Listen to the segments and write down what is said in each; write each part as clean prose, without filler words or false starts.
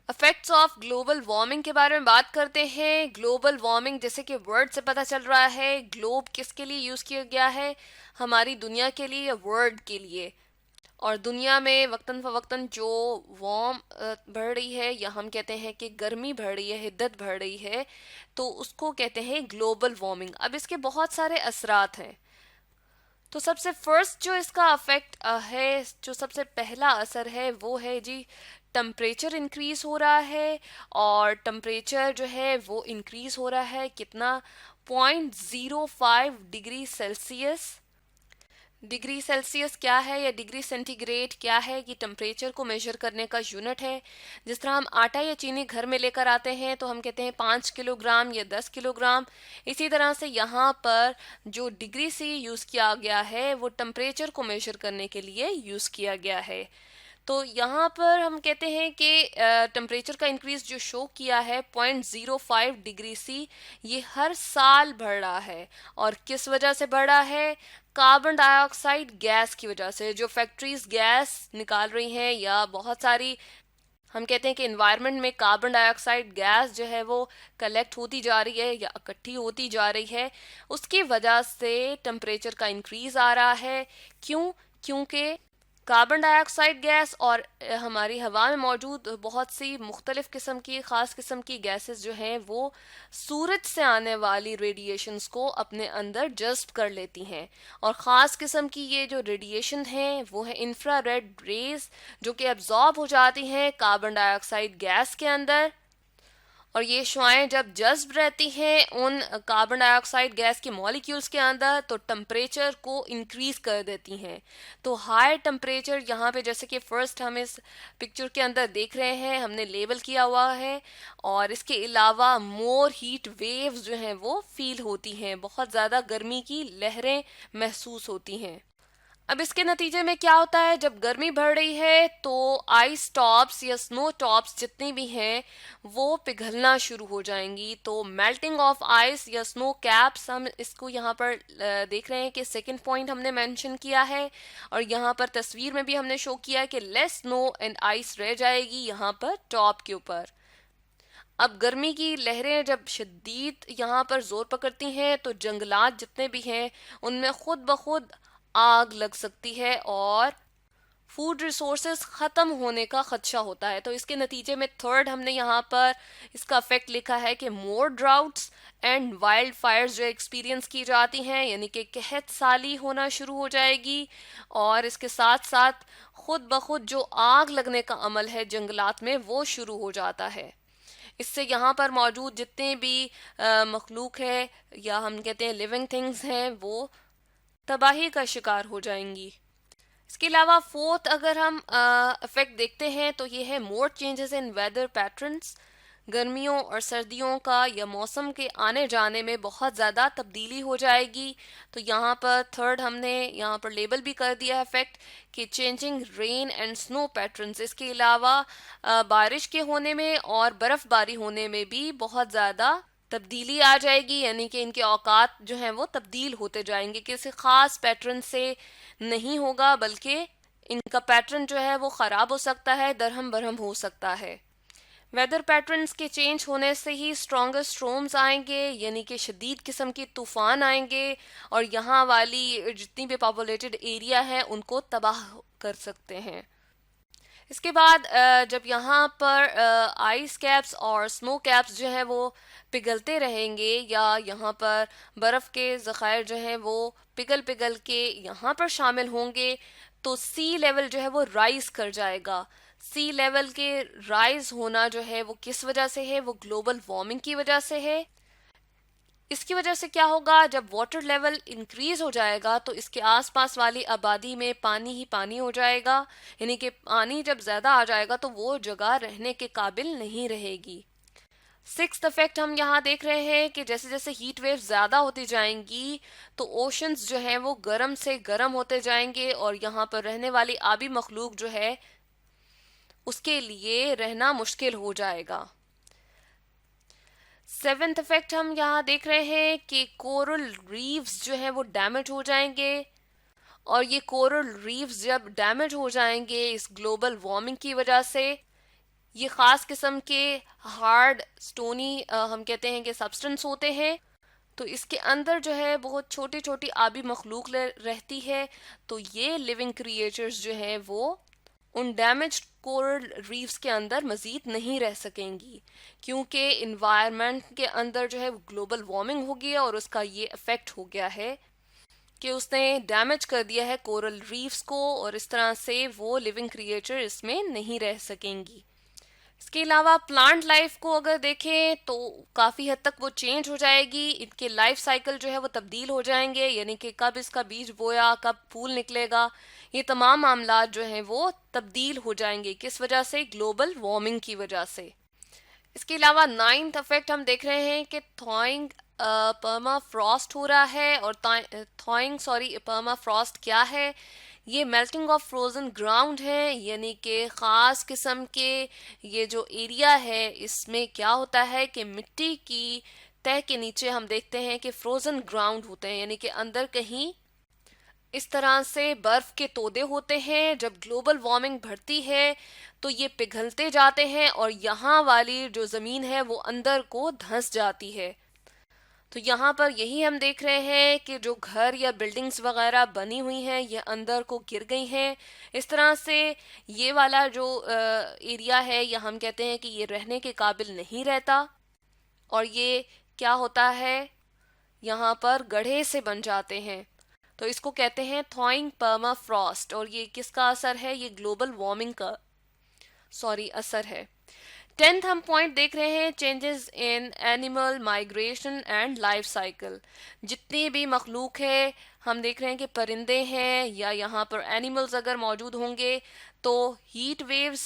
Effects of global warming के बारे में बात करते हैं। ग्लोबल वार्मिंग जैसे कि वर्ड से पता चल रहा है, ग्लोब किसके लिए यूज़ किया गया है, हमारी दुनिया के लिए या वर्ल्ड के लिए। और दुनिया में वक्तन फवक्तन जो वार्म बढ़ रही है, या हम कहते हैं कि गर्मी बढ़ रही है, हिद्दत बढ़ रही है, तो उसको कहते हैं ग्लोबल वार्मिंग। अब इसके बहुत सारे असरात हैं। तो सबसे फर्स्ट जो इसका अफेक्ट है, जो सबसे पहला असर है वो है जी, टेम्परेचर इंक्रीज हो रहा है। और टेम्परेचर जो है वो इंक्रीज हो रहा है कितना, 0.05 डिग्री सेल्सियस। डिग्री सेल्सियस क्या है या डिग्री सेंटीग्रेड क्या है, कि टेम्परेचर को मेजर करने का यूनिट है। जिस तरह हम आटा या चीनी घर में लेकर आते हैं तो हम कहते हैं 5 किलोग्राम या 10 किलोग्राम। इसी तरह से यहाँ पर जो डिग्री से यूज़ किया गया है वो टेम्परेचर को मेजर करने के लिए यूज़ किया गया है। तो यहाँ पर हम कहते हैं कि टेम्परेचर का इंक्रीज जो शो किया है 0.05 डिग्री सी, ये हर साल बढ़ रहा है। और किस वजह से बढ़ रहा है, कार्बन डाइऑक्साइड गैस की वजह से। जो फैक्ट्रीज गैस निकाल रही हैं, या बहुत सारी, हम कहते हैं कि इन्वायरमेंट में कार्बन डाइऑक्साइड गैस जो है वो कलेक्ट होती जा रही है या इकट्ठी होती जा रही है, उसकी वजह से टेम्परेचर का इंक्रीज आ रहा है। क्यों? क्योंकि कार्बन डाइऑक्साइड गैस और हमारी हवा में मौजूद बहुत सी मुख्तलिफ किस्म की, ख़ास किस्म की गैसेस जो हैं वो सूरज से आने वाली रेडिएशंस को अपने अंदर जज्ब कर लेती हैं। और ख़ास किस्म की ये जो रेडिएशन है वो है इंफ्रारेड रेज, जो कि एब्जॉर्ब हो जाती हैं कार्बन डाइऑक्साइड गैस के अंदर। और ये शुआएं जब जज्ब रहती हैं उन कार्बन डाइऑक्साइड गैस के मॉलिक्यूल्स के अंदर, तो टेम्परेचर को इंक्रीज कर देती हैं। तो हाई टेम्परेचर यहाँ पे, जैसे कि फर्स्ट हम इस पिक्चर के अंदर देख रहे हैं, हमने लेबल किया हुआ है। और इसके अलावा मोर हीट वेव्स जो हैं वो फील होती हैं, बहुत ज़्यादा गर्मी की लहरें महसूस होती हैं। अब इसके नतीजे में क्या होता है, जब गर्मी बढ़ रही है तो आइस टॉप्स या स्नो टॉप्स जितनी भी हैं वो पिघलना शुरू हो जाएंगी। तो मेल्टिंग ऑफ आइस या स्नो कैप्स, हम इसको यहाँ पर देख रहे हैं कि सेकंड पॉइंट हमने मेंशन किया है। और यहाँ पर तस्वीर में भी हमने शो किया है कि लेस स्नो एंड आइस रह जाएगी यहाँ पर टॉप के ऊपर। अब गर्मी की लहरें जब शदीद यहाँ पर जोर पकड़ती हैं तो जंगलात जितने भी हैं उनमें खुद ब खुद आग लग सकती है और फूड रिसोर्सेज ख़त्म होने का खदशा होता है। तो इसके नतीजे में थर्ड हमने यहाँ पर इसका इफेक्ट लिखा है कि मोर ड्राउट्स एंड वाइल्ड फायर्स जो एक्सपीरियंस की जाती हैं, यानी कि कहत साली होना शुरू हो जाएगी। और इसके साथ साथ खुद ब खुद जो आग लगने का अमल है जंगलात में वो शुरू हो जाता है। इससे यहाँ पर मौजूद जितने भी मखलूक है, या हम कहते हैं लिविंग थिंग्स हैं, वो तबाही का शिकार हो जाएंगी। इसके अलावा फोर्थ अगर हम इफेक्ट देखते हैं तो ये है more changes in weather patterns. गर्मियों और सर्दियों का या मौसम के आने जाने में बहुत ज़्यादा तब्दीली हो जाएगी। तो यहाँ पर थर्ड हमने यहाँ पर लेबल भी कर दिया है इफेक्ट कि changing rain and snow patterns. इसके अलावा बारिश के होने में और बर्फ़बारी होने में भी बहुत ज़्यादा तब्दीली आ जाएगी, यानी कि इनके औकात जो हैं वो तब्दील होते जाएंगे। किसी ख़ास पैटर्न से नहीं होगा, बल्कि इनका पैटर्न जो है वो ख़राब हो सकता है, दरहम बरहम हो सकता है। वेदर पैटर्न्स के चेंज होने से ही स्ट्रॉन्गर स्ट्रोम्स आएंगे, यानी कि शदीद किस्म के तूफान आएंगे और यहाँ वाली जितनी भी पॉपुलेटेड एरिया है उनको तबाह कर सकते हैं। इसके बाद जब यहाँ पर आइस कैप्स और स्नो कैप्स जो है वो पिघलते रहेंगे, या यहाँ पर बर्फ़ के ज़खायर जो हैं वो पिघल पिघल के यहाँ पर शामिल होंगे, तो सी लेवल जो है वो राइज कर जाएगा। सी लेवल के राइज होना जो है वो किस वजह से है, वो ग्लोबल वार्मिंग की वजह से है। इसकी वजह से क्या होगा, जब वाटर लेवल इंक्रीज हो जाएगा तो इसके आसपास वाली आबादी में पानी ही पानी हो जाएगा, यानी कि पानी जब ज़्यादा आ जाएगा तो वो जगह रहने के काबिल नहीं रहेगी। सिक्स्थ इफेक्ट हम यहाँ देख रहे हैं कि जैसे जैसे हीट वेव ज़्यादा होती जाएंगी तो ओशंस जो हैं वो गर्म से गर्म होते जाएंगे, और यहाँ पर रहने वाली आबी मखलूक जो है उसके लिए रहना मुश्किल हो जाएगा। सेवेंथ इफेक्ट हम यहाँ देख रहे हैं कि कोरल रीफ्स जो हैं वो डैमेज हो जाएंगे। और ये कोरल रीफ्स जब डैमेज हो जाएंगे इस ग्लोबल वार्मिंग की वजह से, ये ख़ास किस्म के हार्ड स्टोनी हम कहते हैं कि सब्सटेंस होते हैं। तो इसके अंदर जो है बहुत छोटी छोटी आबी मखलूक रहती है। तो ये लिविंग क्रिएचर्स जो है वो उन डैमेज कोरल रीफ्स के अंदर मज़ीद नहीं रह सकेंगी, क्योंकि इन्वायरमेंट के अंदर जो है ग्लोबल वार्मिंग हो गया और उसका ये इफ़ेक्ट हो गया है कि उसने डैमेज कर दिया है कोरल रीफ्स को, और इस तरह से वो लिविंग क्रिएचर इसमें नहीं रह सकेंगी। इसके अलावा प्लांट लाइफ को अगर देखें तो काफ़ी हद तक वो चेंज हो जाएगी, इनके लाइफ साइकिल जो है वो तब्दील हो जाएंगे, यानी कि कब इसका बीज बोया, कब फूल निकलेगा, ये तमाम मामलात जो हैं वो तब्दील हो जाएंगे। किस वजह से? ग्लोबल वार्मिंग की वजह से। इसके अलावा नाइन्थ इफेक्ट हम देख रहे हैं कि थॉइंग पर्मा फ्रॉस्ट हो रहा है। और थॉइंग सॉरी पर्मा फ्रॉस्ट क्या है? ये मेल्टिंग ऑफ फ्रोजन ग्राउंड है, यानी कि ख़ास किस्म के ये जो एरिया है इसमें क्या होता है कि मिट्टी की तह के नीचे हम देखते हैं कि फ्रोजन ग्राउंड होते हैं, यानी कि अंदर कहीं इस तरह से बर्फ के तोदे होते हैं। जब ग्लोबल वार्मिंग बढ़ती है तो ये पिघलते जाते हैं और यहाँ वाली जो ज़मीन है वो अंदर को धंस जाती है। तो यहाँ पर यही हम देख रहे हैं कि जो घर या बिल्डिंग्स वगैरह बनी हुई हैं ये अंदर को गिर गई हैं। इस तरह से ये वाला जो एरिया है या हम कहते हैं कि ये रहने के काबिल नहीं रहता, और ये क्या होता है, यहाँ पर गड्ढे से बन जाते हैं। तो इसको कहते हैं थॉइंग पर्मा फ्रॉस्ट, और ये किसका असर है? ये ग्लोबल वार्मिंग का असर है। 10th हम पॉइंट देख रहे हैं changes in animal migration and life cycle. जितनी भी मखलूक है हम देख रहे हैं कि परिंदे हैं या यहाँ पर एनिमल्स अगर मौजूद होंगे तो हीट वेव्स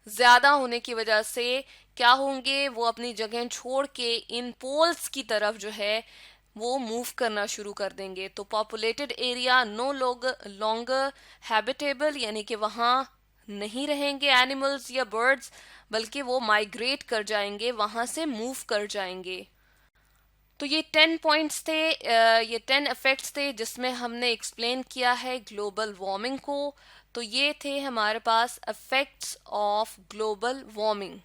ज़्यादा होने की वजह से क्या होंगे, वो अपनी जगह छोड़ के इन पोल्स की तरफ जो है वो मूव करना शुरू कर देंगे। तो populated area no longer habitable, यानी कि वहाँ नहीं रहेंगे एनिमल्स या बर्ड्स, बल्कि वो माइग्रेट कर जाएंगे, वहाँ से मूव कर जाएंगे। तो ये 10 पॉइंट्स थे, ये 10 इफेक्ट्स थे जिसमें हमने एक्सप्लेन किया है ग्लोबल वार्मिंग को। तो ये थे हमारे पास इफेक्ट्स ऑफ ग्लोबल वार्मिंग।